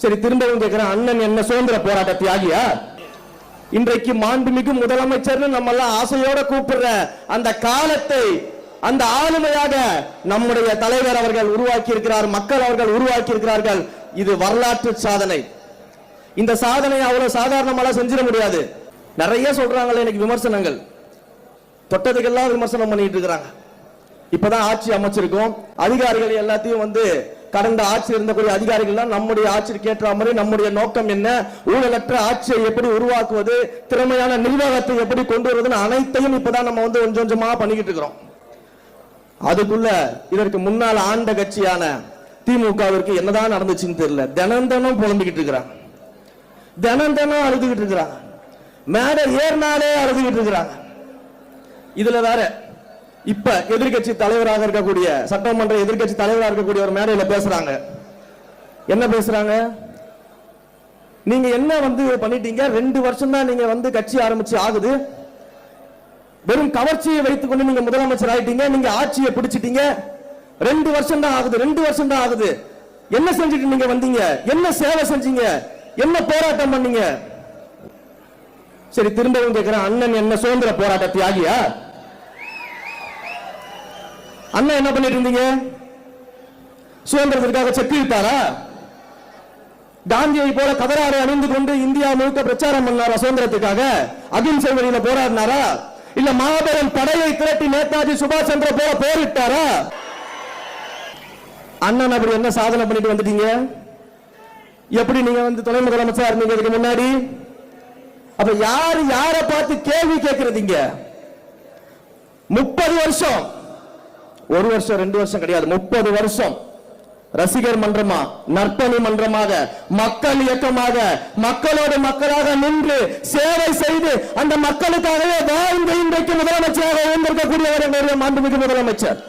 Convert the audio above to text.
சரி, திரும்பவும் கேட்கிறேன், அண்ணன் என்ன சுதந்திர போராட்ட தியாகியா? இன்றைக்கு மாண்புமிகு முதலமைச்சர் நம்ம எல்லாம் ஆசையோட கூப்பிடுற அந்த காலத்தை, அந்த ஆளுமையாக நம்முடைய தலைவர் அவர்கள் உருவாக்கி இருக்கிறார், மக்கள் அவர்கள் உருவாக்கி இருக்கிறார்கள். இது வரலாற்று சாதனை. இந்த சாதனை அவ்வளவு சாதாரணமாக செஞ்சிட முடியாது. நிறைய சொல்றாங்களே இன்னைக்கு விமர்சனங்கள், தொட்டதுக்கெல்லாம் விமர்சனம் பண்ணிட்டு இருக்கிறாங்க. இப்பதான் ஆட்சி அமைச்சிருக்கோம், அதிகாரிகள் எல்லாத்தையும் கடந்த ஆட்சி இருந்தக்கூடிய அதிகாரிகள் நம்முடைய ஆட்சிக்கு ஏற்ற மாதிரி நம்முடைய நோக்கம் என்ன, ஊழலற்ற ஆட்சியை எப்படி உருவாக்குவது, திறமையான நிர்வாகத்தை எப்படி கொண்டு வருவதுன்னு அனைத்தையும் இப்பதான் நம்ம கொஞ்சம் கொஞ்சமா பண்ணிக்கிட்டு இருக்கிறோம். அதுக்குள்ள இதற்கு முன்னால் ஆண்ட கட்சியான திமுகவிற்கு என்னதான் நடந்துச்சுன்னு தெரியல. தினம் தினம் புலம்பிக்கிட்டு இருக்கிறாங்க, தினம் தினம் அழுதுகிட்டு இருக்கிறாங்க, மேடை ஏறினாலே அழுதுகிட்டு இருக்கிறாங்க. இதுல வேற இப்ப எதிர்கட்சி தலைவராக இருக்கக்கூடிய, சட்டமன்ற எதிர்கட்சி தலைவராக இருக்கக்கூடிய ஒரு மேடையில பேசுறாங்க. என்ன பேசுறாங்க? நீங்க என்ன பண்ணிட்டீங்க, 2 வருஷம் தான் நீங்க கட்சி ஆரம்பிச்சு ஆகுது, வெறும் கவர்ச்சியை வைத்துக் கொண்டு நீங்க முதலமைச்சர் ஆயிட்டீங்க, நீங்க ஆட்சியை பிடிச்சிட்டீங்க, 2 வருஷம் தான் ஆகுது, 2 வருஷம் தான் ஆகுது. என்ன செஞ்சுட்டு நீங்க வந்தீங்க, என்ன சேவை செஞ்சீங்க, என்ன போராட்டம் பண்ணீங்க? சரி, திரும்பவும் கேட்கிறேன், அண்ணன் என்ன சுதந்திர போராட்ட தியாகியா? அண்ணன் என்ன பண்ணிட்டு இருந்தீங்க? சுதந்திரத்திற்காக செக்கு இட்டாரா? காந்தியை போல கதராரை அணிந்து கொண்டு இந்தியா முழுக்க பிரச்சாரம் பண்ணாரா? சுதந்திரத்துக்காக அகிம்சை வழியில போராடினாரா? இல்ல மாபெரும் படையை திரட்டி நேதாஜி சுபாஷ் சந்திர போல போரிட்டாரா? அண்ணன் அப்படி என்ன சாதனை பண்ணிட்டு வந்துட்டீங்க? எப்படி நீங்க துணை முதலமைச்சர் இருந்தீங்க இதுக்கு முன்னாடி? அப்ப யாரு யாரை பார்த்து கேள்வி கேட்கறதீங்க? 30 வருஷம், 1 வருஷம் 2 வருஷம் கிடையாது, 30 வருஷம் ரசிகர் மன்றமா, நற்பணி மன்றமாக, மக்கள் இயக்கமாக, மக்களோடு மக்களாக நின்று சேவை செய்து அந்த மக்களுக்காகவே வாழ்ந்து இன்றைக்கு முதலமைச்சராக இருந்திருக்கக்கூடியவர் மாண்புமிகு முதலமைச்சர்.